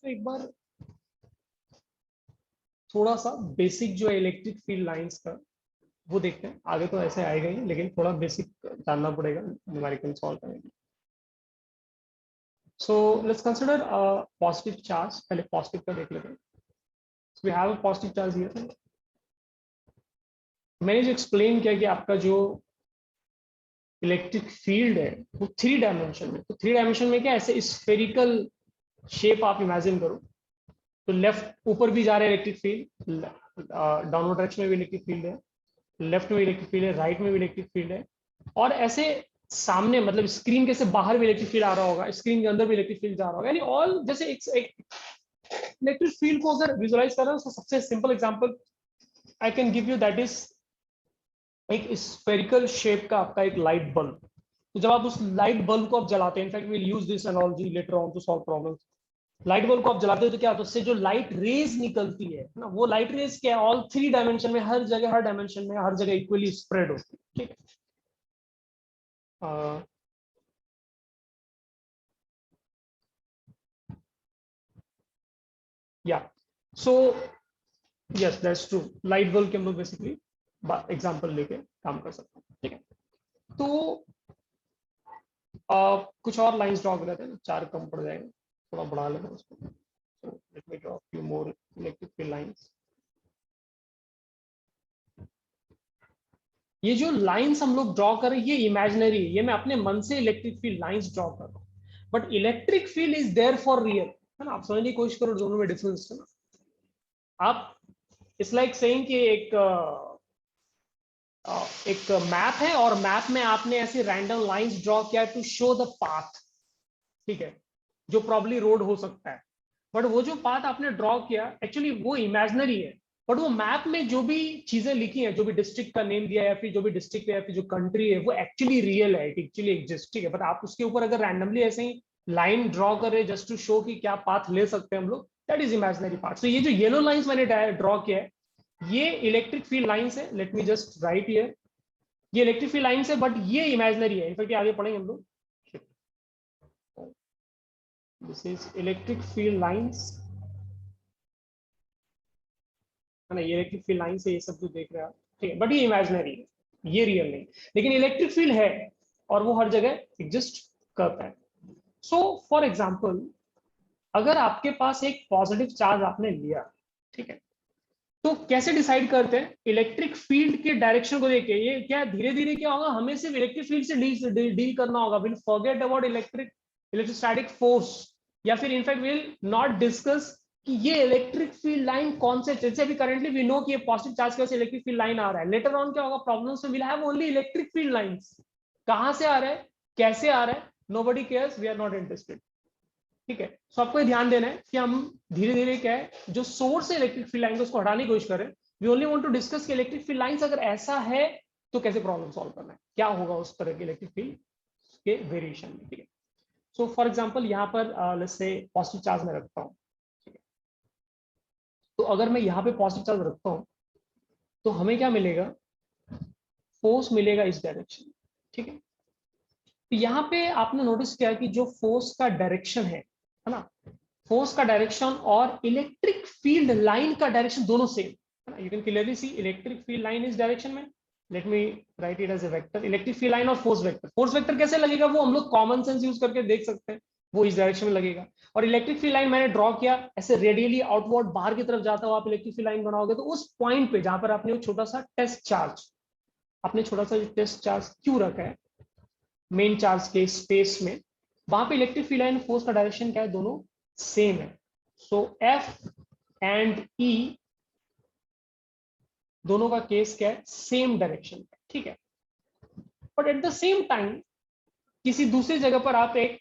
तो एक बार थोड़ा सा बेसिक जो है इलेक्ट्रिक फील्ड लाइंस का वो देखते हैं। आगे तो ऐसे आएगा ही, लेकिन थोड़ा बेसिक जानना पड़ेगा न्यूमेरिकल सॉल्व करने के लिए। So let's consider positive charge. पहले पॉजिटिव का देख लेते हैं। So we have a positive charge here. मैंने जो एक्सप्लेन किया कि आपका जो इलेक्ट्रिक फील्ड है वो 3 डायमेंशन में, तो 3 डायमेंशन में क्या ऐसे स्फेरिकल शेप आप इमेजिन करो। तो लेफ्ट ऊपर भी जा रहा है इलेक्ट्रिक फील्ड, डाउनवर्ड डायरेक्शन में भी इलेक्ट्रिक फील्ड है, लेफ्ट में इलेक्ट्रिक फील्ड है, राइट में भी इलेक्ट्रिक फील्ड है, और ऐसे सामने मतलब स्क्रीन के से बाहर भी इलेक्ट्रिक फील्ड आ रहा होगा, स्क्रीन के अंदर भी इलेक्ट्रिक फील्ड जा रहा होगा। यानी ऑल जैसे एक इलेक्ट्रिक फील्ड को अगर विजुअलाइज कर रहे हो तो सबसे simple example I can give you, that is एक स्फेरिकल शेप का आपका एक लाइट बल्ब। तो जब आप उस लाइट बल्ब को आप जलाते हैं, in fact will use this analogy later on to solve problems. Light bulb को आप जलाते हो तो क्या होता है, उससे जो लाइट रेज निकलती है ना, वो लाइट रेज क्या है, ऑल 3 डायमेंशन में, हर जगह, हर डायमेंशन में, हर जगह इक्वली स्प्रेड होती है। ठीक है, या so yes that's true. Light bulb के हम लोग बेसिकली एग्जांपल लेके काम कर सकते हैं। ठीक है, तो कुछ और लाइंस ड्रॉ कर लेते हैं, 4 कम पड़ जाएंगे, थोड़ा बढ़ा लेते हैं उसको। सो let me draw few more electric field lines. ये जो लाइंस हम लोग ड्रॉ कर रहे हैं ये इमेजिनरी है, ये मैं अपने मन से इलेक्ट्रिक फील्ड लाइंस ड्रॉ कर रहा हूँ, but electric field is there for real, है ना। आप समझने की कोशिश करो दोनों में डिफरेंस है ना। आप इट्स लाइक सेइंग कि एक मैप है और मैप में आपने ऐसे रैंडम लाइंस ड्रॉ किया टू शो द पाथ, ठीक है, जो प्रॉब्ली रोड हो सकता है, बट वो जो पाथ आपने ड्रॉ किया एक्चुअली वो इमेजिनरी है, बट वो मैप में जो भी चीजें लिखी हैं, जो भी डिस्ट्रिक्ट का नेम दिया है, या फिर जो भी डिस्ट्रिक्ट है, या फिर जो कंट्री है, वो एक्चुअली रियल है, एक्चुअली एग्जिस्ट। ठीक है, बट आप उसके ऊपर अगर रैंडमली ऐसे ही लाइन ड्रॉ कर रहे जस्ट टू शो कि क्या पाथ ले सकते हैं हम लोग, दैट इज इमेजिनरी पार्ट। सो ये जो येलो लाइंस मैंने ड्रॉ किया है ये इलेक्ट्रिक फील्ड लाइंस है। Let me just right here, ये इलेक्ट्रिक फील्ड लाइंस है, बट ये इमेजिनरी है। इनफैक्ट आगे पढ़ेंगे हम लोग। This is electric field lines, है ना। ये इलेक्ट्रिक फील्ड लाइन से ये सब जो देख रहे हैं आप, ठीक है, बट ये इमेजिनरी है, ये रियल नहीं। लेकिन इलेक्ट्रिक फील्ड है और वो हर जगह एग्जिस्ट करता है। सो फॉर एग्जाम्पल अगर आपके पास एक पॉजिटिव चार्ज आपने लिया, ठीक है, तो कैसे डिसाइड करते हैं इलेक्ट्रिक फील्ड के डायरेक्शन को देख के। ये क्या धीरे धीरे क्या होगा, हमें सिर्फ इलेक्ट्रिक फील्ड से डील करना होगा। Will forget about electrostatic force, या फिर इनफैक्ट विल नॉट डिस्कस कि ये इलेक्ट्रिक फील्ड लाइन कौन से, जैसे अभी करंटली वी नो कि ये पॉजिटिव चार्ज की वजह से इलेक्ट्रिक फील्ड लाइन आ रहा है। लेटर ऑन क्या होगा, प्रॉब्लम्स में will have only electric field lines. कहां से आ रहा है, कैसे आ रहा है, nobody cares, we are not interested. ठीक है, सो आपको ध्यान देना है कि हम धीरे धीरे क्या है जो सोर्स है इलेक्ट्रिक फील्ड लाइन को उसको हटाने की कोशिश करें। We only want to discuss कि इलेक्ट्रिक फील्ड लाइंस अगर ऐसा है तो कैसे प्रॉब्लम सॉल्व करना है, क्या होगा उस तरह के इलेक्ट्रिक फील्ड के वेरिएशन में। ठीक है, सो फॉर एग्जांपल यहाँ पर लेट्स से पॉजिटिव चार्ज में रखता हूँ। ठीक है, तो अगर मैं यहाँ पे पॉजिटिव चार्ज रखता हूँ तो हमें क्या मिलेगा, फोर्स मिलेगा इस डायरेक्शन। ठीक है, तो यहाँ पे आपने नोटिस किया कि जो फोर्स का डायरेक्शन है ना, फोर्स का डायरेक्शन और इलेक्ट्रिक फील्ड लाइन का डायरेक्शन दोनों सेम है ना। You can clearly see electric field line इस डायरेक्शन में। Let me write it as a vector, electric field line और फोर्स वेक्टर। फोर्स वेक्टर कैसे लगेगा वो हम लोग कॉमन सेंस यूज करके देख सकते हैं, वो इस डायरेक्शन में लगेगा। और इलेक्ट्रिक फील्ड लाइन मैंने ड्रॉ किया ऐसे रेडियली आउटवर्ड बाहर की तरफ जाता हो, आप इलेक्ट्रिक फील्ड लाइन बनाओगे तो उस पॉइंट पे जहां पर आपने वो छोटा सा टेस्ट चार्ज, आपने छोटा सा टेस्ट चार्ज क्यों रखा है मेन चार्ज के स्पेस में, वहां पे इलेक्ट्रिक फील्ड लाइन फोर्स का डायरेक्शन क्या है, दोनों सेम है। सो एफ एंड ई दोनों का केस क्या है, सेम डायरेक्शन। ठीक है, but at the same time किसी दूसरी जगह पर आप एक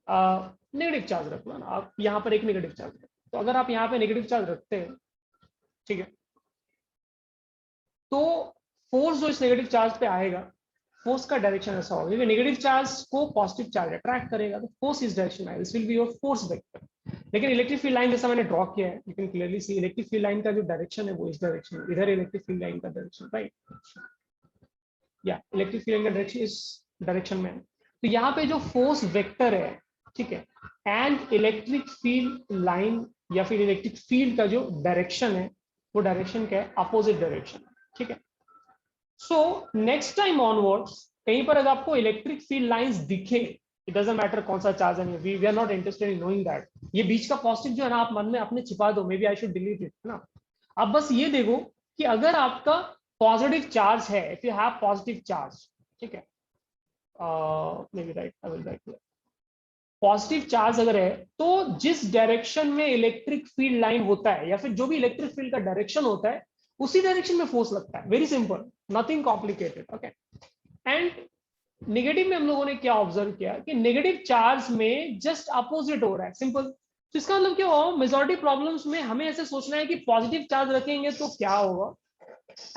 नेगेटिव चार्ज रख लो ना, आप यहाँ पर एक नेगेटिव चार्ज रख, तो अगर आप यहाँ पे नेगेटिव चार्ज रखते हैं, ठीक है, तो फोर्स जो इस नेगेटिव चार्ज पे आएगा, फोर्स का डायरेक्शन ऐसा होगा क्योंकि नेगेटिव चार्ज को पॉजिटिव चार्ज अट्रैक्ट करेगा, तो फोर्स इस डायरेक्शन में आएगा, this will be your force vector. लेकिन इलेक्ट्रिक फील्ड लाइन जैसा मैंने ड्रॉ किया है, you can clearly see electric field line का जो डायरेक्शन है वो इस डायरेक्शन में, इधर इलेक्ट्रिक फील्ड लाइन का डायरेक्शन, राइट, या इलेक्ट्रिक फील्ड लाइन का डायरेक्शन इस डायरेक्शन में। तो यहाँ पे जो फोर्स वेक्टर है ठीक है, एंड इलेक्ट्रिक फील्ड लाइन या फिर इलेक्ट्रिक फील्ड का जो डायरेक्शन है वो डायरेक्शन क्या है, अपोजिट डायरेक्शन। ठीक है, सो नेक्स्ट टाइम ऑनवर्ड्स कहीं पर अगर आपको इलेक्ट्रिक फील्ड लाइंस दिखे, इट डजंट मैटर कौन सा चार्ज है, we are not interested in knowing that, ये बीच का पॉजिटिव जो है ना आप मन में अपने छिपा दो, maybe I should delete it ना। आप बस ये देखो कि अगर आपका पॉजिटिव चार्ज है, if you have positive charge, ठीक है, maybe right, I will write, positive charge अगर है तो जिस डायरेक्शन में इलेक्ट्रिक फील्ड लाइन होता है या फिर जो भी इलेक्ट्रिक फील्ड का डायरेक्शन होता है उसी डायरेक्शन में फोर्स लगता है, very simple, nothing complicated. Okay, and negative में हम लोगों ने क्या ऑब्जर्व किया कि नेगेटिव चार्ज में जस्ट अपोजिट हो रहा है, सिंपल। तो इसका मतलब क्या होगा, मेजॉरिटी प्रॉब्लम्स में हमें ऐसे सोचना है कि पॉजिटिव चार्ज रखेंगे तो क्या होगा,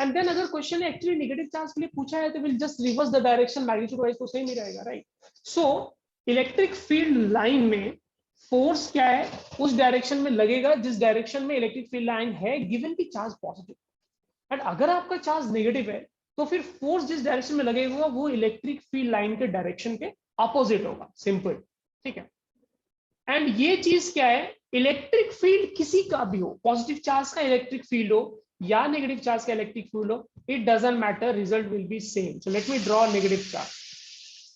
एंड देन अगर क्वेश्चन एक्चुअली नेगेटिव चार्ज के लिए पूछा है तो will just reverse the direction, magnitude wise तो सेम ही रहेगा, right. So electric field line में फोर्स क्या है, उस डायरेक्शन में लगेगा जिस डायरेक्शन में इलेक्ट्रिक फील्ड लाइन है, गिवन की चार्ज पॉजिटिव। एंड अगर आपका चार्ज नेगेटिव है तो फिर फोर्स जिस डायरेक्शन में लगेगा वो इलेक्ट्रिक फील्ड लाइन के डायरेक्शन के अपोजिट होगा, सिंपल। ठीक है, एंड ये चीज क्या है, इलेक्ट्रिक फील्ड किसी का भी हो, पॉजिटिव चार्ज का इलेक्ट्रिक फील्ड हो या नेगेटिव चार्ज का इलेक्ट्रिक फील्ड हो, it doesn't matter, result will be same. So let me draw negative charge.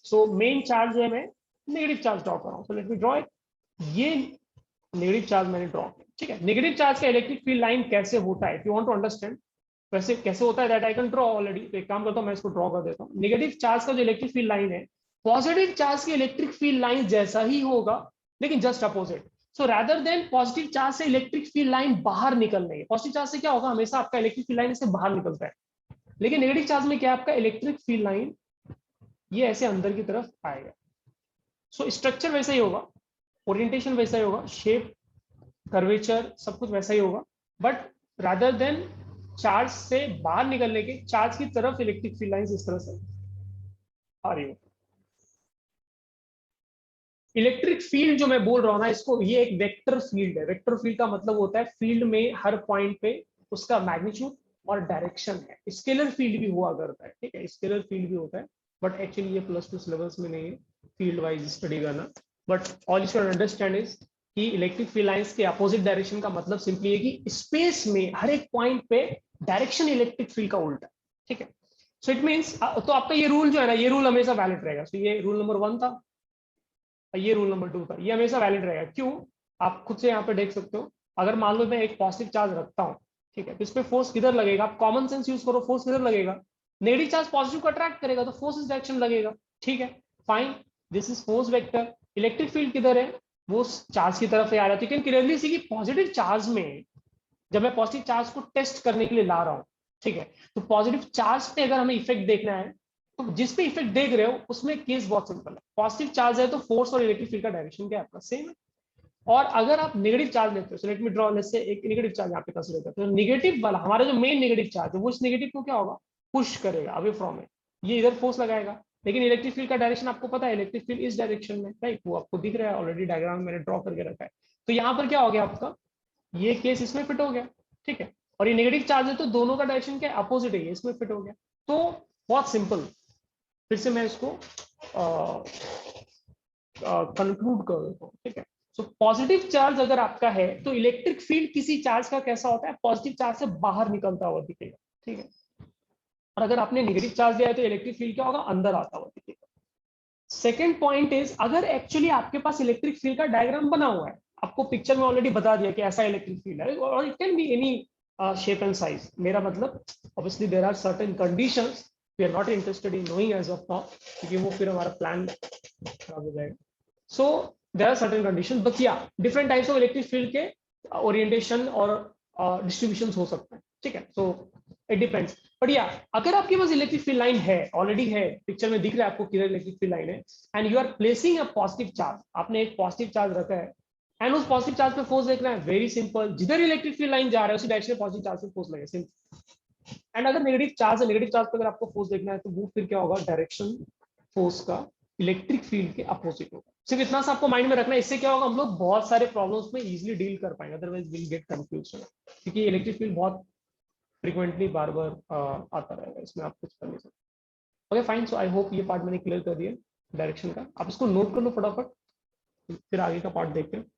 So main charge है, मैं नेगेटिव चार्ज ड्रॉ कर रहा हूं, so let me draw it. ये नेगेटिव चार्ज मैंने ड्रॉ किया। ठीक है, नेगेटिव चार्ज का इलेक्ट्रिक फील्ड लाइन कैसे होता है, if you want to understand वैसे कैसे होता है, that I can draw already. तो एक काम करता हूं, मैं इसको ड्रॉ कर देता हूं। नेगेटिव चार्ज का जो इलेक्ट्रिक फील्ड लाइन है पॉजिटिव चार्ज की इलेक्ट्रिक फील्ड लाइन जैसा ही होगा लेकिन जस्ट अपोजिट। सो रैदर देन पॉजिटिव चार्ज से इलेक्ट्रिक फील्ड लाइन बाहर निकल रही है, पॉजिटिव चार्ज से क्या होगा, हमेशा आपका इलेक्ट्रिक फील्ड लाइन इससे बाहर निकलता है, लेकिन नेगेटिव चार्ज में क्या, आपका इलेक्ट्रिक फील्ड लाइन ये ऐसे अंदर की तरफ आएगा। सो स्ट्रक्चर वैसा ही होगा, ओरिएंटेशन वैसा ही होगा, शेप, कर्वेचर सब कुछ वैसा ही होगा, बट रादर देन चार्ज से बाहर निकलने के चार्ज की तरफ इलेक्ट्रिक फील्ड लाइंस इस तरह से आ रही हो। इलेक्ट्रिक फील्ड जो मैं बोल रहा हूं ना, इसको ये एक वेक्टर फील्ड है। वेक्टर फील्ड का मतलब होता है फील्ड में हर पॉइंट पे उसका मैग्नीट्यूड और डायरेक्शन है। स्केलर फील्ड भी हुआ करता है, ठीक है, स्केलर फील्ड भी होता है, बट एक्चुअली ये +2 सिलेबस में नहीं है फील्ड वाइज स्टडी करना। But all you should understand is कि इलेक्ट्रिक फील्ड लाइंस के अपोजिट डायरेक्शन का मतलब सिंपली है कि स्पेस में हर एक पॉइंट पे डायरेक्शन इलेक्ट्रिक फील्ड का उल्टा। ठीक है, सो इट मीन्स, तो आपका ये रूल जो है ना, ये रूल हमेशा वैलिड रहेगा। सो ये रूल नंबर 1 था, ये रूल नंबर 2 था, ये हमेशा वैलिड रहेगा। क्यों, आप खुद से यहाँ पे देख सकते हो। अगर मान लो मैं एक पॉजिटिव चार्ज रखता हूँ, ठीक है, तो इस पे फोर्स किधर लगेगा, आप कॉमन सेंस यूज करो, फोर्स किधर लगेगा, नेगेटिव चार्ज पॉजिटिव को अट्रैक्ट करेगा तो फोर्स इस डायरेक्शन लगेगा। ठीक है, fine, this is force vector. Electric field किधर है, वो चार्ज की तरफ ही आ रहा है। तो कैन क्लियरली सी कि पॉजिटिव चार्ज में जब मैं पॉजिटिव चार्ज को टेस्ट करने के लिए ला रहा हूँ, ठीक है, तो पॉजिटिव चार्ज पे अगर हमें इफेक्ट देखना है तो जिस पे इफेक्ट देख रहे हो उसमें केस बहुत सिंपल है। पॉजिटिव चार्ज है तो फोर्स और इलेक्ट्रिक फील्ड का डायरेक्शन क्या है, आपका सेम है। और अगर आप नेगेटिव चार्ज लेते हो, सो let me draw, let's say एक नेगेटिव चार्ज यहाँ पे कंसीडर करते हो, तो नेगेटिव वाला हमारा जो मेन नेगेटिव चार्ज है वो इस नेगेटिव को क्या होगा, पुश करेगा अवे फ्रॉम इट, ये इधर फोर्स लगाएगा। लेकिन इलेक्ट्रिक फील्ड का डायरेक्शन आपको पता है, इलेक्ट्रिक फील्ड इस डायरेक्शन में, राइट, वो आपको दिख रहा है ऑलरेडी, डायग्राम मैंने ड्रॉ करके रखा है। तो यहाँ पर क्या हो गया आपका, ये केस इसमें फिट हो गया। ठीक है, और ये नेगेटिव चार्ज है तो दोनों का डायरेक्शन क्या अपोजिट है, इसमें फिट हो गया। तो बहुत सिंपल, फिर से मैं इसको कंक्लूड कर देता हूँ। ठीक है, सो पॉजिटिव चार्ज अगर आपका है तो इलेक्ट्रिक फील्ड किसी चार्ज का कैसा होता है, पॉजिटिव चार्ज से बाहर निकलता हुआ दिखेगा। ठीक है, और अगर आपने नेगेटिव चार्ज दिया है तो इलेक्ट्रिक फील्ड क्या होगा, अंदर आता हुआ दिखेगा। सेकेंड पॉइंट इज, अगर एक्चुअली आपके पास इलेक्ट्रिक फील्ड का डायग्राम बना हुआ है, आपको पिक्चर में ऑलरेडी बता दिया कि ऐसा इलेक्ट्रिक फील्ड है, और it can be any shape and size. मेरा मतलब obviously there are certain conditions we are not interested in knowing as of now, क्योंकि वो फिर हमारा प्लान खराब हो जाएगा। So there are certain conditions, but या different types of electric field के ओरिएंटेशन और डिस्ट्रीब्यूशन हो सकते हैं। ठीक है, सो इट डिपेंड्स। बट या अगर आपके पास इलेक्ट्रिक फील्ड लाइन है, ऑलरेडी है, पिक्चर में दिख रहा है आपको क्लियर इलेक्ट्रिक फील्ड लाइन है, and you are placing a positive charge, आपने एक पॉजिटिव चार्ज रखा है एंड उस पॉजिटिव चार्ज पे फोर्स देखना है, वेरी सिंपल, जिधर इलेक्ट्रिक फील्ड लाइन जा रहा है उसी डायरेक्शन में पॉजिटिव चार्ज पे फोर्स लगेगा, सिंपल। एंड अगर नेगेटिव चार्ज है, नेगेटिव चार्ज पे अगर आपको फोर्स देखना है तो वो फिर क्या होगा, डायरेक्शन फोर्स का इलेक्ट्रिक फील्ड के अपोजिट होगा। सिर्फ इतना सा आपको माइंड में रखना है, इससे क्या होगा, हम लोग बहुत सारे प्रॉब्लम्स में इजीली डील कर पाएंगे, अदरवाइज विल गेट कंफ्यूज, क्योंकि इलेक्ट्रिक फील्ड बहुत फ्रीक्वेंटली बार बार आता रहेगा, इसमें आप कुछ कर नहीं सकते। Okay fine, so I hope ये पार्ट मैंने क्लियर कर दिया डायरेक्शन का, आप इसको नोट कर लो फटाफट, फिर आगे का पार्ट देखते हैं।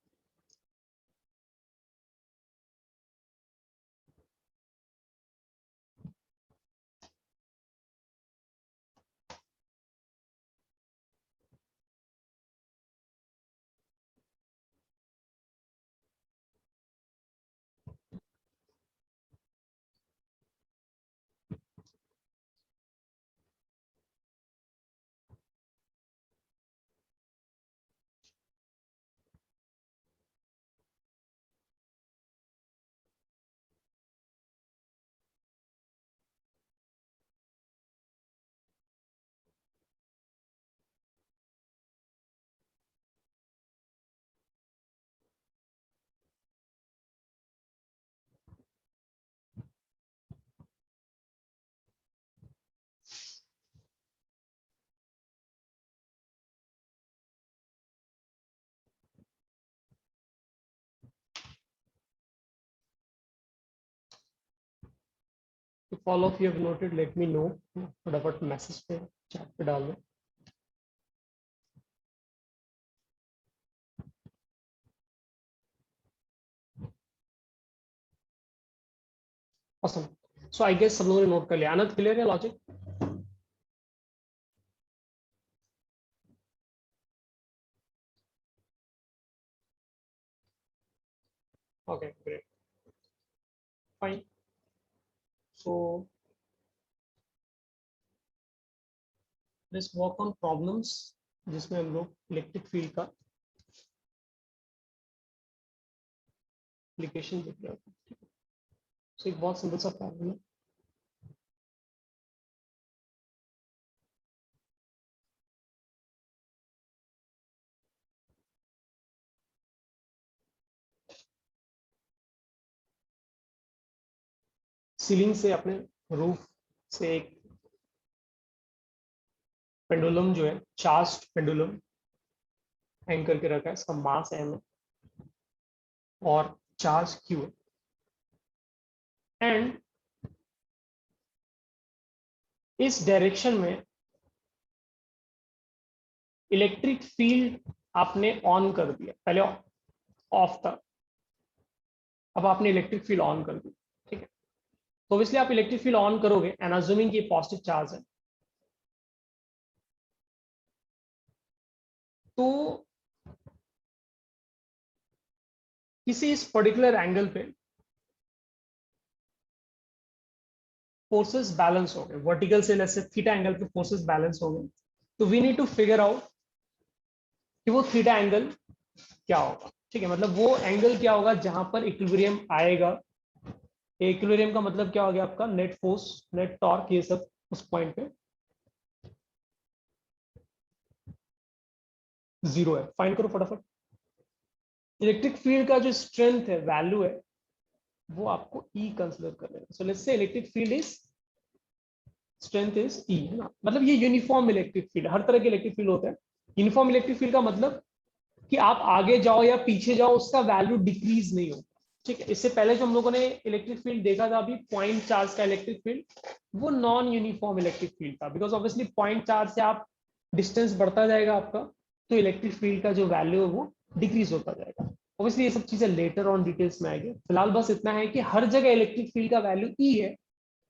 If all of you have noted, let me know. फटाफट मैसेज पे चैट पे डाल दो। Awesome. So I guess सब लोगों ने नोट कर लिया। आनंद क्लियर है logic? Okay, great. Fine. So let's work on problems जिसमें हम लोग इलेक्ट्रिक फील्ड का एप्लीकेशन देख रहे हैं। So एक बहुत सिंपल सा प्रॉब्लम है। सीलिंग से अपने रूफ से एक पेंडुलम जो है, चार्ज्ड पेंडुलम हैंग करके रखा है। इसका मास m है और चार्ज q है। एंड इस डायरेक्शन में इलेक्ट्रिक फील्ड आपने ऑन कर दिया, पहले ऑफ था, अब आपने इलेक्ट्रिक फील्ड ऑन कर दिया। ठीक है, तो इसलिए आप इलेक्ट्रिक फील्ड ऑन करोगे एंड अज्यूमिंग कि पॉजिटिव चार्ज है, तो किसी इस पर्टिकुलर एंगल पे फोर्सेस बैलेंस हो गए, वर्टिकल से लेट्स से थीटा एंगल पे फोर्सेस बैलेंस हो गए। तो we need to figure out कि वो थीटा एंगल क्या होगा। ठीक है, मतलब वो एंगल क्या होगा जहां पर इक्विलिब्रियम आएगा। इक्विलिब्रियम का मतलब क्या हो गया आपका, नेट फोर्स, नेट टॉर्क, ये सब उस पॉइंट पे जीरो है। फाइंड करो फटाफट। इलेक्ट्रिक फील्ड का जो स्ट्रेंथ है, वैल्यू है, वो आपको ई कंसिडर कर लेना। So let's say electric field is, strength is E, है ना। मतलब ये यूनिफॉर्म इलेक्ट्रिक फील्ड, हर तरह के इलेक्ट्रिक फील्ड होता है। यूनिफॉर्म इलेक्ट्रिक फील्ड का मतलब कि आप आगे जाओ या पीछे जाओ, उसका वैल्यू डिक्रीज नहीं होगा। ठीक है, इससे पहले जो हम लोगों ने इलेक्ट्रिक फील्ड देखा था अभी, पॉइंट चार्ज का इलेक्ट्रिक फील्ड, वो नॉन यूनिफॉर्म इलेक्ट्रिक फील्ड था। बिकॉज ऑब्वियसली पॉइंट चार्ज से आप डिस्टेंस बढ़ता जाएगा आपका, तो इलेक्ट्रिक फील्ड का जो वैल्यू है वो डिक्रीज होता जाएगा। ऑब्वियसली ये सब चीजें लेटर ऑन डिटेल्स में आएगी। फिलहाल बस इतना है कि हर जगह इलेक्ट्रिक फील्ड का वैल्यू ई है,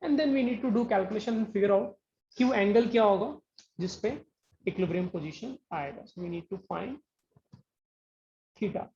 and then we need to do calculation and figure out क्यू एंगल क्या होगा जिसपे इक्विलिब्रियम पोजीशन आएगा। So we need to find theta.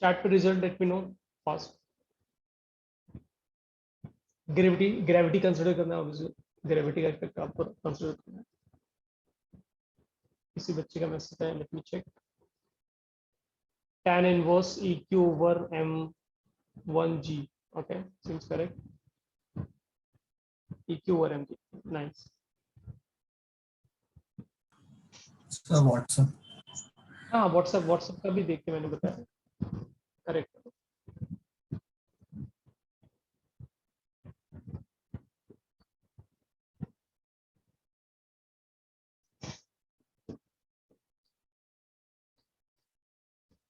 Chat पे result let me know fast. Gravity, gravity consider करना है, ऑब्वियसली ग्रेविटी का इफेक्ट आपको कंसिडर करना है। किसी बच्चे का मैसेज है, let me check. tan inverse EQ over M1G, okay, seems correct. EQ over MG, nice. Sir WhatsApp, हाँ व्हाट्सएप का भी देख के मैंने बताया, करेक्ट।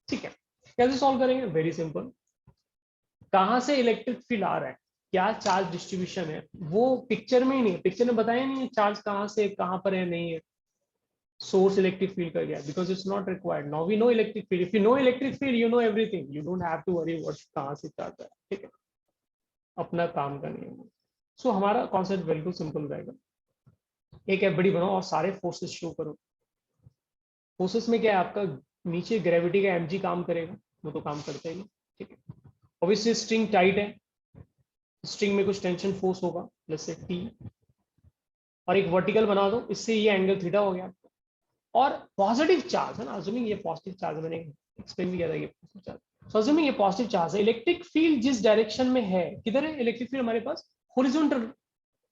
ठीक है, कैसे सॉल्व करेंगे? Very simple. कहाँ से इलेक्ट्रिक फील्ड आ रहा है, क्या चार्ज डिस्ट्रीब्यूशन है, वो पिक्चर में ही नहीं है, पिक्चर में बताया नहीं है चार्ज कहाँ से कहाँ पर है, नहीं है। सोर्स इलेक्ट्रिक फील्ड का गया, because it's not required. Now we know electric field, if you know electric field you know everything, you don't have to worry what कहाँ से चार्ज है, ठीक है, अपना काम का नियम। सो हमारा कॉन्सेप्ट बिल्कुल सिंपल रहेगा। एक एफबीडी बनाओ और सारे फोर्सेस शो करो। फोर्सेस में क्या है आपका, नीचे ग्रेविटी का mg काम करेगा, वो तो काम करता ही नहीं, ठीक है। ऑब्वियसली स्ट्रिंग टाइट है, स्ट्रिंग में कुछ टेंशन फोर्स होगा, जैसे टी, और एक वर्टिकल बना दो, इससे ये एंगल थीटा हो गया। और पॉजिटिव चार्ज है ना, अज्यूमिंग ये पॉजिटिव चार्ज, मैंने एक्सप्लेन भी किया था ये पॉजिटिव चार्ज। सो अज्यूमिंग ये पॉजिटिव चार्ज है, इलेक्ट्रिक फील्ड जिस डायरेक्शन में है, किधर है इलेक्ट्रिक फील्ड हमारे पास? हॉरिजॉन्टल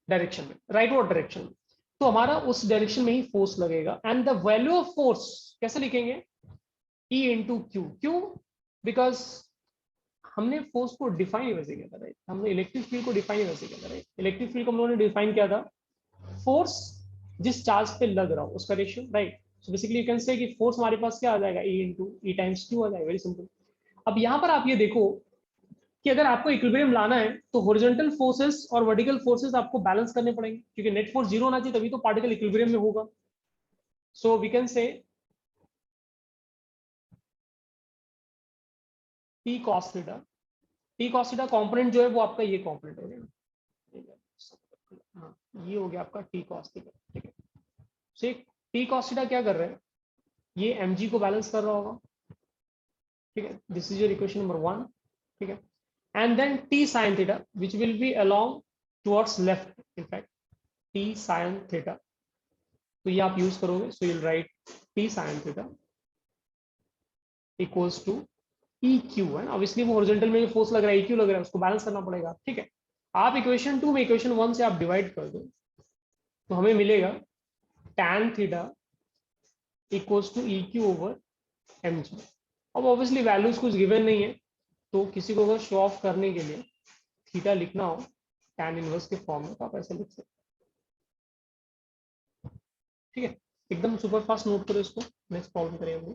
डायरेक्शन में, राइटवर्ड डायरेक्शन में। तो हमारा उस डायरेक्शन में ही फोर्स लगेगा, and the value of force कैसे लिखेंगे? E into Q. क्यों? बिकॉज हमने फोर्स को डिफाइन वैसे किया था, राइट? हमने इलेक्ट्रिक फील्ड को डिफाइन वैसे किया था, राइट? इलेक्ट्रिक फील्ड को हम लोगों ने डिफाइन किया था, फोर्स जिस चार्ज पे लग रहा हो उसका ratio, right? So basically you can say कि फोर्स हमारे पास क्या आ जाएगा, E इंटू ई टाइम्स क्यू आ जाएगा, वेरी सिंपल। अब यहाँ पर आप ये देखो कि अगर आपको इक्विलिब्रियम लाना है तो हॉरिजॉन्टल फोर्सेस और वर्टिकल फोर्सेस आपको बैलेंस करने पड़ेंगे, क्योंकि नेट फोर्स जीरो होना चाहिए, तभी तो पार्टिकल इक्विलिब्रियम में होगा। So we can say T cos theta, T cos theta component जो है वो आपका ये कॉम्पोनेंट हो गया, हाँ, ये हो गया आपका टी कॉस थीटा, ठीक है। सो टी कॉस थीटा क्या कर रहे हैं, ये mg को बैलेंस कर रहा होगा, ठीक है। This is your equation number 1, ठीक है। And then T sine theta which will be along towards left, in fact T sine theta, तो ये आप यूज करोगे, so you'll write T sine theta equals to E Q, है ना। Obviously वो horizontal में जो फोर्स लग रहा है, ई क्यू लग रहा है, उसको बैलेंस करना पड़ेगा, ठीक है। आप इक्वेशन 2 में इक्वेशन 1 से आप डिवाइड कर दो, तो हमें मिलेगा tan theta equals to E Q over M G. अब ऑब्वियसली वैल्यूज कुछ गिवन नहीं है, तो किसी को अगर शो ऑफ करने के लिए थीटा लिखना हो tan इनवर्स के फॉर्म में, तो आप ऐसे लिख सकते, ठीक है। एकदम सुपर फास्ट नोट करो इसको, नेक्स्ट प्रॉब्लम करेंगे।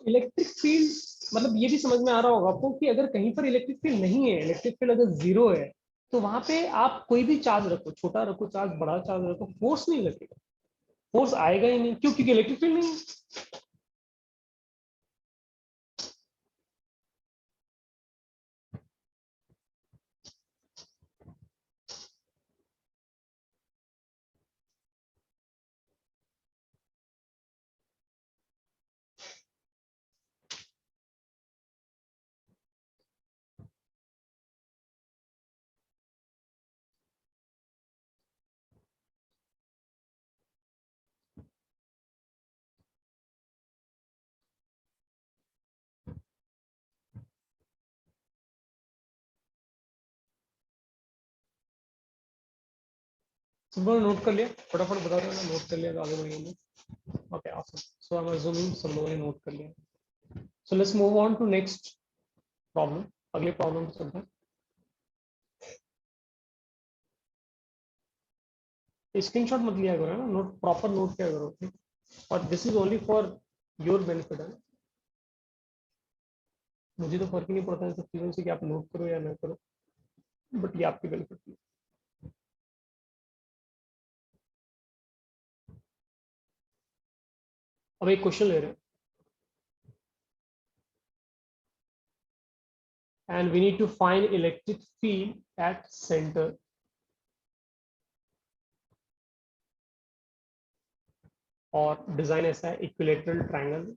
इलेक्ट्रिक फील्ड, मतलब ये भी समझ में आ रहा होगा आपको कि अगर कहीं पर इलेक्ट्रिक फील्ड नहीं है, इलेक्ट्रिक फील्ड अगर जीरो है, तो वहां पे आप कोई भी चार्ज रखो, छोटा रखो चार्ज, बड़ा चार्ज रखो, फोर्स नहीं लगेगा, फोर्स आएगा ही नहीं। क्यों? क्योंकि इलेक्ट्रिक फील्ड नहीं है। सिंपल नोट कर लिया, फटाफट बता दो ना, नोट कर लिया तो आगे बढ़ेंगे। Okay awesome, so I am assuming सब लोगों ने नोट कर लिया। So let's move on to next problem, अगले प्रॉब्लम पे चलते हैं। स्क्रीनशॉट मत लिया करो ना, नोट प्रॉपर नोट किया करो, ठीक? और this is only for your benefit, है। मुझे तो फर्क ही नहीं पड़ता इन सब चीजों से कि आप नोट करो या ना करो, बट ये आपके बेनिफिट के लिए। अब एक क्वेश्चन ले रहे हैं, and we need to find electric field at center और डिजाइन ऐसा है, इक्विलेटरल ट्रायंगल,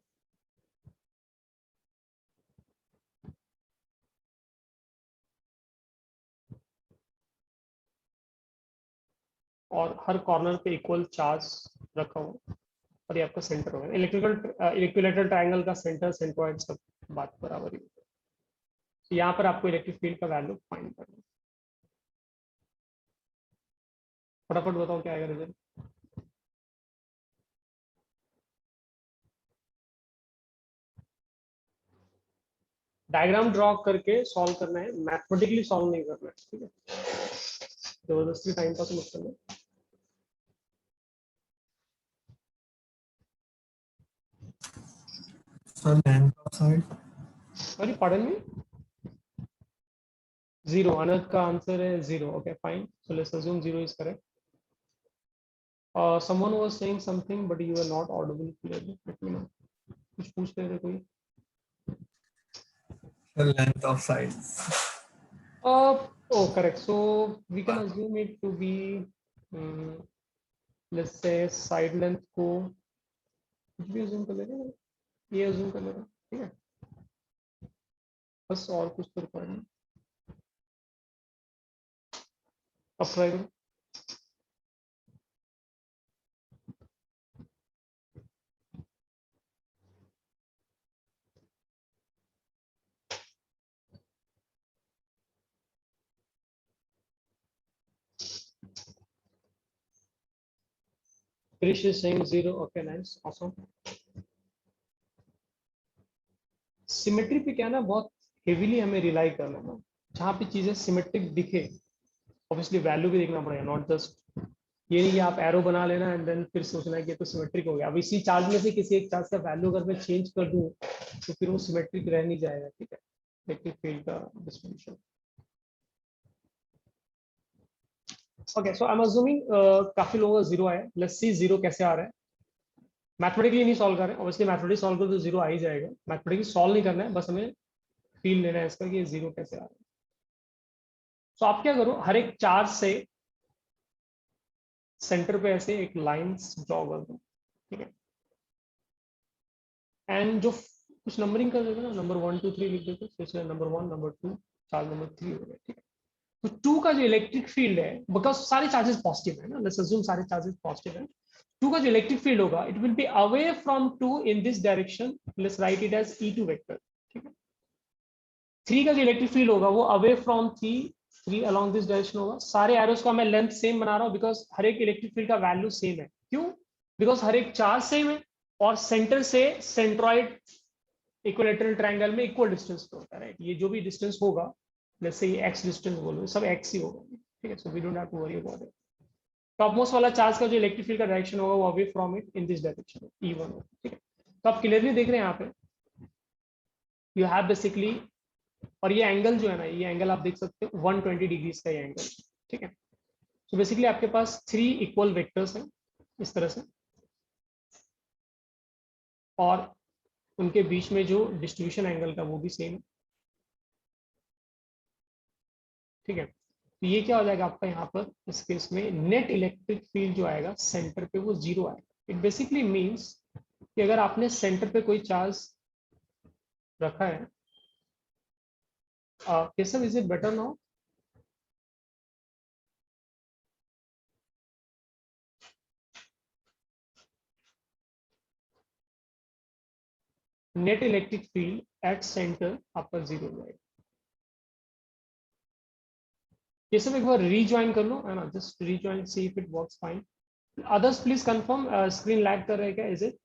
और हर कॉर्नर पे इक्वल चार्ज रखा हुआ और ये आपका सेंटर होगा। इक्विलेटरल ट्रायंगल का सेंटर सेंट्रॉइड सब बात बराबर ही। तो यहाँ पर आपको इलेक्ट्रिक फील्ड का वैल्यू फाइंड करना है। फटाफट बताओ क्या आएगा रिजल्ट। डायग्राम ड्रॉ करके सॉल्व करना है, मैथमेटिकली सॉल्व नहीं करना है, ठीक है। जबरदस्ती टाइम पास मत करना। So length of side. Sorry pardon me, 0। अनंत का आंसर है 0। Okay fine, so let's assume 0 is correct. someone was saying something but you were not audible clearly, let me know। कुछ पूछ रहे थे कोई। The length of side. Oh correct, so we can assume it to be let's say side length को कुछ भी assume कर लेते हैं, ये assume कर लेते हैं, ठीक है। बस और कुछ तो रिक्वायर्ड नहीं। अब ट्राई करो। Krish is saying 0, okay nice, awesome। Symmetry पे क्या ना बहुत हेवीली हमें रिलाई करना है ना, जहाँ पे चीजें सिमेट्रिक दिखे ऑब्वियसली वैल्यू भी देखना पड़ेगा, नॉट जस्ट ये नहीं कि आप एरो बना लेना एंड देन फिर सोचना है कि तो सिमेट्रिक हो गया। अब इसी चार्ज में से किसी एक चार्ज का वैल्यू अगर मैं चेंज कर दूं तो फिर वो सिमेट्रिक रह नहीं जाएगा, ठीक है। इलेक्ट्रिक फील्ड का distribution. Okay so I am assuming काफी लोगों का 0 आया। लेट्स सी 0 कैसे आ रहा है। मैथमेटिकली नहीं सॉल्व कर रहे हैं, ऑब्वियसली मैथमेटिकली सॉल्व करो तो 0 आ ही जाएगा। मैथमेटिकली सॉल्व नहीं करना है, बस हमें फील लेना है इसका कि 0 कैसे आ रहा है। तो आप क्या करो, हर एक चार्ज से सेंटर पे ऐसे एक लाइंस ड्रॉ कर दो, ठीक है। एंड जो कुछ नंबरिंग कर देते ना, नंबर 1 2 3 लिख देते, इसलिए नंबर 1 नंबर 2 चार्ज नंबर 3 हो गया, ठीक है। तो 2 का जो इलेक्ट्रिक फील्ड है, बिकॉज सारे चार्जेस पॉजिटिव है ना, लेट्स अज्यूम सारे चार्जेस पॉजिटिव है। 2 का जो इलेक्ट्रिक फील्ड होगा it will be away from 2 in this direction, let's write it as E2 vector, ठीक है। 3 का जो इलेक्ट्रिक फील्ड होगा वो away from 3 along this direction होगा। सारे एरोस का मैं लेंथ सेम बना रहा हूँ बिकॉज हर एक इलेक्ट्रिक फील्ड का वैल्यू सेम है। क्यों? बिकॉज हर एक चार्ज सेम है और सेंटर से सेंट्रॉइड इक्विलेटरल ट्रायंगल में इक्वल डिस्टेंस पे होता है, राइट। ये जो भी डिस्टेंस होगा, जैसे से ये x डिस्टेंस बोलो, सब x ही होगा, ठीक है। So we don't have to worry about it. Top most वाला चार्ज का जो इलेक्ट्रिक फील्ड का डायरेक्शन होगा वो away from it in this direction E1 होगा, ठीक है। तो आप क्लियरली देख रहे हैं यहाँ पे यू हैव बेसिकली, और ये एंगल जो है ना, ये एंगल आप देख सकते हो 120 डिग्रीज का ये एंगल, ठीक है। तो बेसिकली आपके पास 3 इक्वल वेक्टर्स हैं इस तरह से, और उनके बीच में जो डिस्ट्रीब्यूशन एंगल का वो भी सेम है, ठीक है। तो ये क्या हो जाएगा आपका यहाँ पर इस केस में नेट इलेक्ट्रिक फील्ड जो आएगा सेंटर पे वो 0 आएगा। इट बेसिकली मीन्स कि अगर आपने सेंटर पे कोई चार्ज रखा है, Keshav is it better now? Net electric field at centre आपका 0 हो जाएगा। ये सब एक बार रीज्वाइन कर लो है ना, just rejoin, see if it works fine. Others please confirm, screen lag कर रहा है क्या, is it?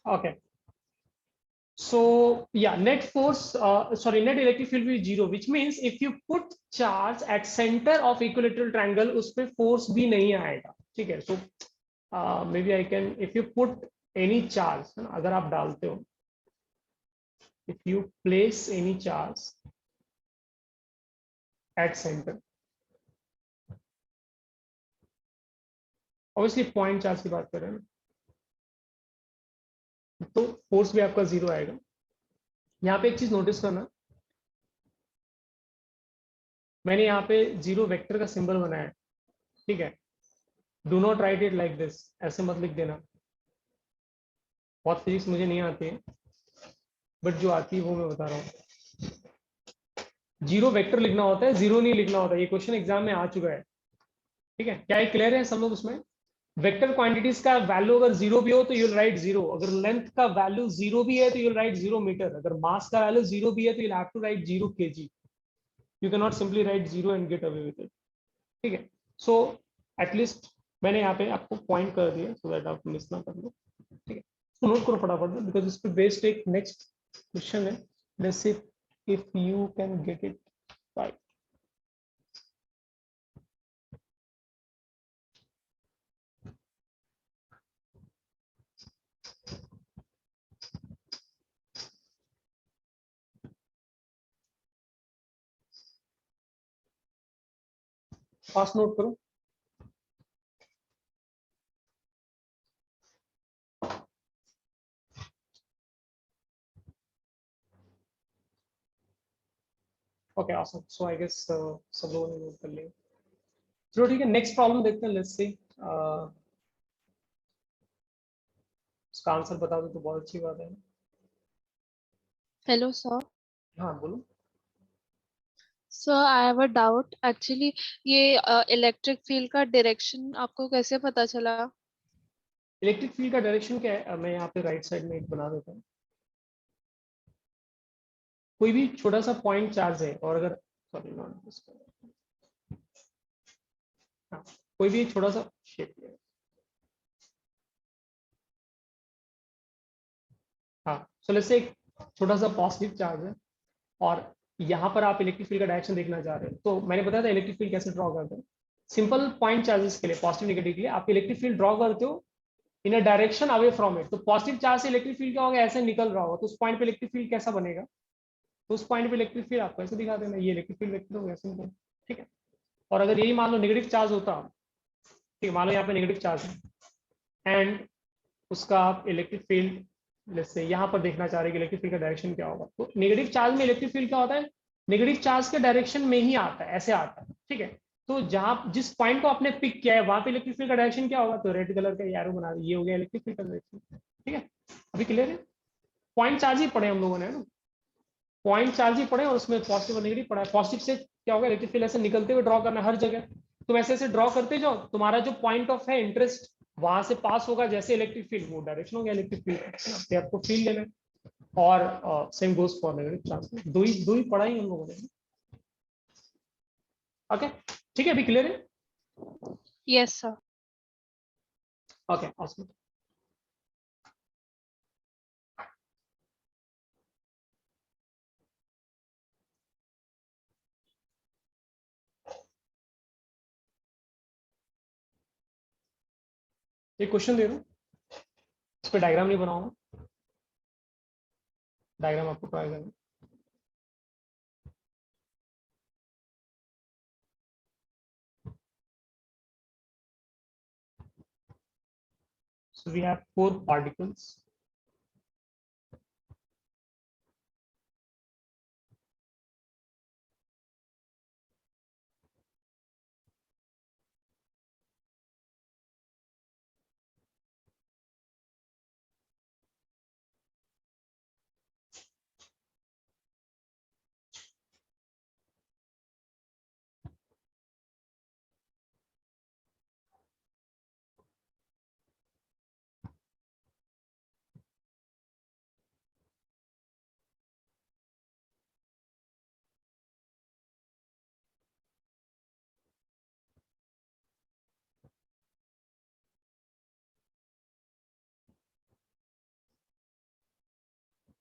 Okay, so yeah, net force, net electric field will be 0, which means if you put charge at center of equilateral triangle, उस पे force भी नहीं आएगा, ठीक है। So maybe I can, if you put any charge, अगर आप डालते हो, if you place any charge at center, obviously point charge की बात कर रहे हैं, तो force भी आपका 0 आएगा। यहाँ पे एक चीज नोटिस करना, मैंने यहाँ पे जीरो वेक्टर का सिंबल बनाया है, ठीक है। Do not right it like this, ऐसे मत लिख देना, बहुत फिजिक्स मुझे नहीं आती है, बट जो आती है वो मैं बता रहा हूँ। जीरो वेक्टर लिखना होता है, जीरो नहीं लिखना होता है, ये क्वेश्चन एग्जाम में आ चुका है, ठीक है। क्या ये क्लियर है सब लोग? उसमें वेक्टर क्वांटिटीज का वैल्यू अगर जीरो भी हो तो यूल राइट जीरो, अगर लेंथ का वैल्यू जीरो भी है तो यूल राइट 0 मीटर, अगर मास का वैल्यू जीरो भी है तो you'll have to write 0 kg। You can not simply write zero and get away with it, ठीक है। सो एटलीस्ट मैंने यहाँ पे आपको पॉइंट कर दिया सो दैट आप मिस ना कर लो, ठीक है। तो नोट करो फटाफट में, बिकॉज इस पे बेस्ड एक नेक्स्ट क्वेश्चन है, let's see if you can get it right. Fast note करो। Okay awesome, so I guess सब लोगों ने नोट कर लिया। चलो ठीक है, नेक्स्ट प्रॉब्लम देखते हैं, लेट्स सी। उसका आंसर बता दो तो बहुत अच्छी बात है। Hello sir. हाँ बोलो। Sir I have a doubt actually, ये इलेक्ट्रिक फील्ड का डायरेक्शन आपको कैसे पता चला? इलेक्ट्रिक फील्ड का डायरेक्शन क्या है, मैं यहाँ पे राइट साइड में एक बना देता हूँ। कोई भी छोटा सा पॉइंट चार्ज है और अगर, सॉरी नॉट दिस, हाँ, कोई भी छोटा सा शेप है, हाँ, सो लेट्स से एक छोटा सा पॉजिटिव चार्ज है और यहाँ पर आप इलेक्ट्रिक फील्ड का डायरेक्शन देखना चाह रहे हैं। तो मैंने बताया था इलेक्ट्रिक फील्ड कैसे ड्रॉ करते हैं। सिंपल पॉइंट चार्जेस के लिए, पॉजिटिव नेगेटिव के लिए आप इलेक्ट्रिक फील्ड ड्रॉ करते हो in a direction away from it. तो पॉजिटिव चार्ज से इलेक्ट्रिक फील्ड क्या होगा, ऐसे निकल रहा होगा, तो उस पॉइंट पे इलेक्ट्रिक फील्ड कैसा बनेगा, तो उस पॉइंट पे इलेक्ट्रिक फील्ड आपको ऐसे दिखा देना, ये इलेक्ट्रिक फील्ड वेक्टर होगा, सिंपल, ठीक है। और अगर यही मान लो नेगेटिव चार्ज होता, ठीक है, मान लो यहाँ पे नेगेटिव चार्ज है एंड उसका आप इलेक्ट्रिक फील्ड जैसे यहाँ पर देखना चाह रहे हैं कि इलेक्ट्रिक फील्ड का डायरेक्शन क्या होगा, तो नेगेटिव चार्ज में इलेक्ट्रिक फील्ड क्या होता है, नेगेटिव चार्ज के डायरेक्शन में ही आता है, ऐसे आता है, ठीक है। तो जहां जिस पॉइंट को आपने पिक किया है वहां पे इलेक्ट्रिक फील्ड का डायरेक्शन क्या होगा, तो रेड कलर का एरो बना, ये हो गया इलेक्ट्रिक फील्ड का डायरेक्शन, ठीक है। अभी क्लियर है? पॉइंट चार्ज ही पढ़े हम लोगों ने, है ना, पॉइंट चार्ज ही पढ़े और उसमें पॉजिटिव और नेगेटिव पढ़ा है। पॉजिटिव से क्या होगा, इलेक्ट्रिक फील्ड ऐसे निकलते हुए ड्रॉ करना हर जगह, तुम ऐसे ऐसे ड्रॉ करते जाओ, तुम्हारा जो पॉइंट ऑफ है इंटरेस्ट वहां से पास होगा जैसे इलेक्ट्रिक फील्ड, वो डायरेक्शन हो गया इलेक्ट्रिक फील्ड, है ना, आपको फील्ड लेना है। और same goes for negative charge, दो ही पढ़ा ही हम लोगों ने, ओके, ठीक है, अभी क्लियर है? Yes sir. Okay awesome. एक क्वेश्चन दे रहा हूँ, इस पर डायग्राम नहीं बनाऊंगा, डायग्राम आपको ट्राई करना। So we have 4 particles.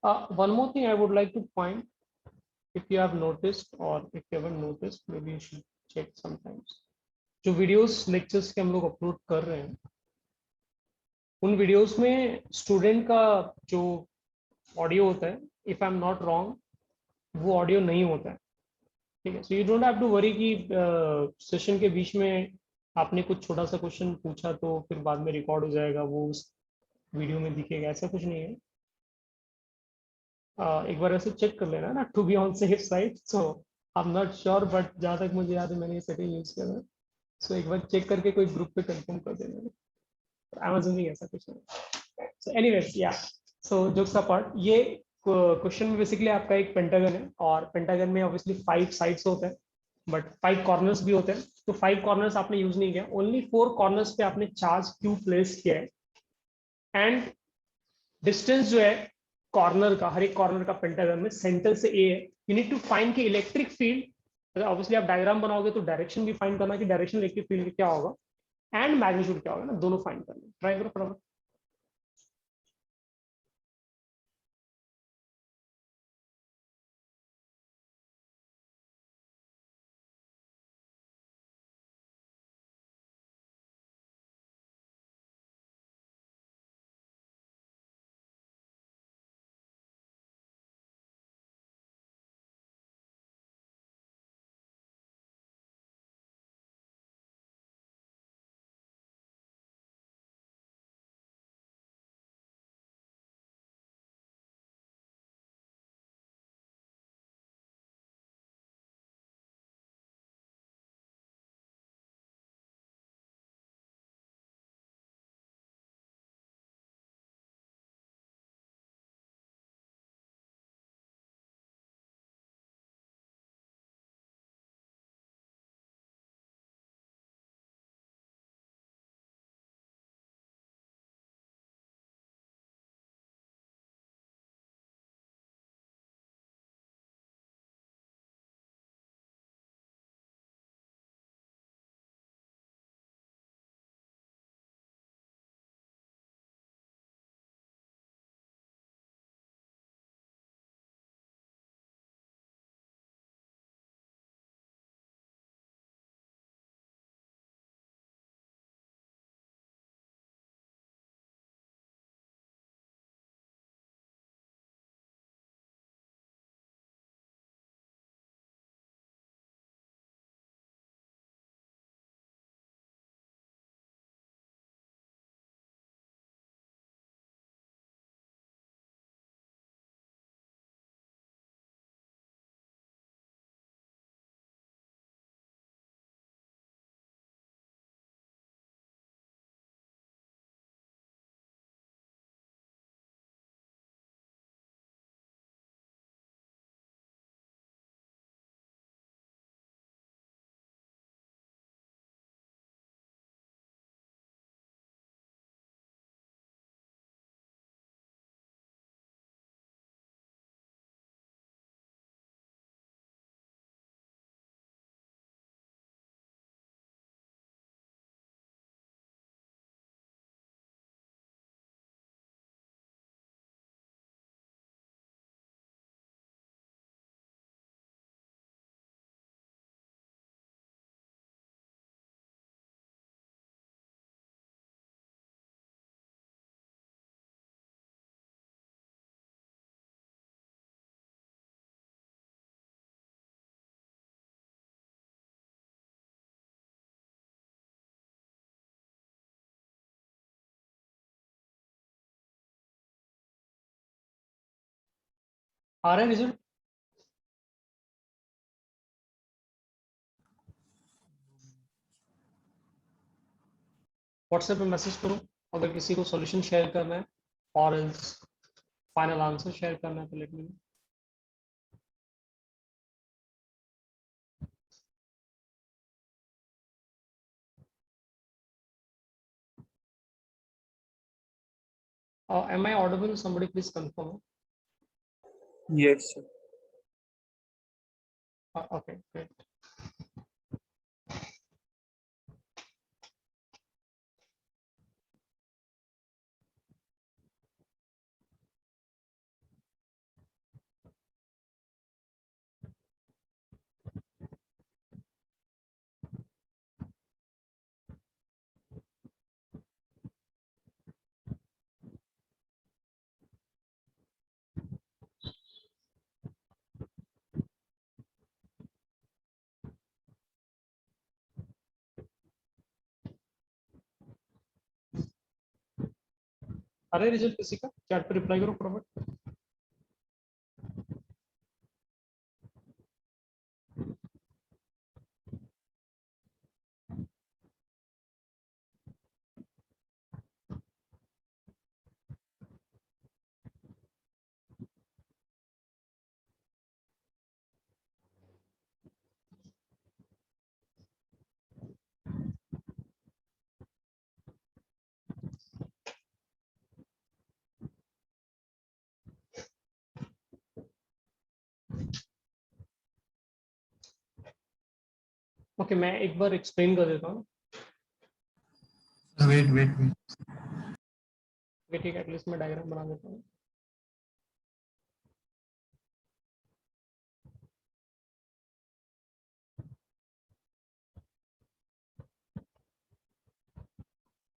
One more thing I would like to point, if you have noticed or if you haven't noticed, maybe you should check sometimes. जो वीडियोस लेक्चर्स के हम लोग upload कर रहे हैं, उन वीडियोस में स्टूडेंट का जो ऑडियो होता है, if I am not wrong, वो ऑडियो नहीं होता है, ठीक है। So you don't have to worry कि सेशन के बीच में आपने कुछ छोटा सा क्वेश्चन पूछा तो फिर बाद में रिकॉर्ड हो जाएगा, वो उस वीडियो में दिखेगा, ऐसा कुछ नहीं है। एक बार ऐसे चेक कर लेना ना, to be on safe side. So I am not sure, but जहाँ तक मुझे याद है मैंने ये सेटिंग यूज किया था। सो एक बार चेक करके कोई ग्रुप पे कंफर्म कर देना। अमेज़न में ऐसा कुछ नहीं। सो एनीवेज या, सो जोक्स अपार्ट, ये क्वेश्चन में बेसिकली आपका एक पेंटागन है, और पेंटागन में ऑब्वियसली 5 साइड्स होते हैं, बट 5 कॉर्नर्स भी होते हैं। तो 5 कॉर्नर्स आपने यूज नहीं किया, ओनली 4 कॉर्नर्स पे आपने चार्ज क्यू प्लेस किया है। एंड डिस्टेंस जो है कॉर्नर का, हर एक कॉर्नर का पेंटागन में सेंटर से ए है। यू नीड टू फाइंड कि इलेक्ट्रिक फील्ड, ऑब्वियसली आप डायग्राम बनाओगे तो डायरेक्शन भी फाइंड करना कि डायरेक्शन इलेक्ट्रिक फील्ड क्या होगा, एंड मैग्नीट्यूड क्या होगा ना, दोनों फाइंड करना। ट्राई करो फटाफट। आ रहा है रिजल्ट? व्हाट्सएप पे मैसेज करो अगर किसी को सॉल्यूशन शेयर करना है, और एल्स फाइनल आंसर शेयर करना है तो late me no. Am I audible? Somebody please confirm. Yes, sir. Okay, great. अरे रिजल्ट किसी का चैट पे रिप्लाई करो फटाफट। ओके मैं एक बार एक्सप्लेन कर देता हूँ। वेट वेट वेट वेट एक एटलीस्ट मैं डायग्राम बना देता हूँ।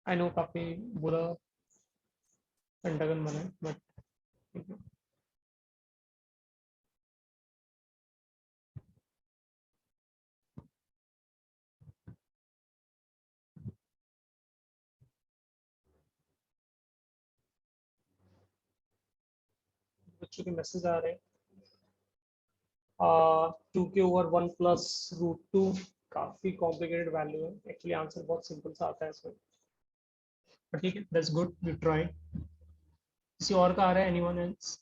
आई नो काफी बुरा पेंटागन बना है बट ठीक है। बच्चों के मैसेज आ रहे हैं। 2 के over 1 + √2 काफी कॉम्प्लिकेटेड वैल्यू है एक्चुअली। आंसर बहुत सिंपल सा आता है इसमें, but ठीक है दैट्स गुड, वी ट्राई। किसी और का आ रहा है, एनीवन एल्स?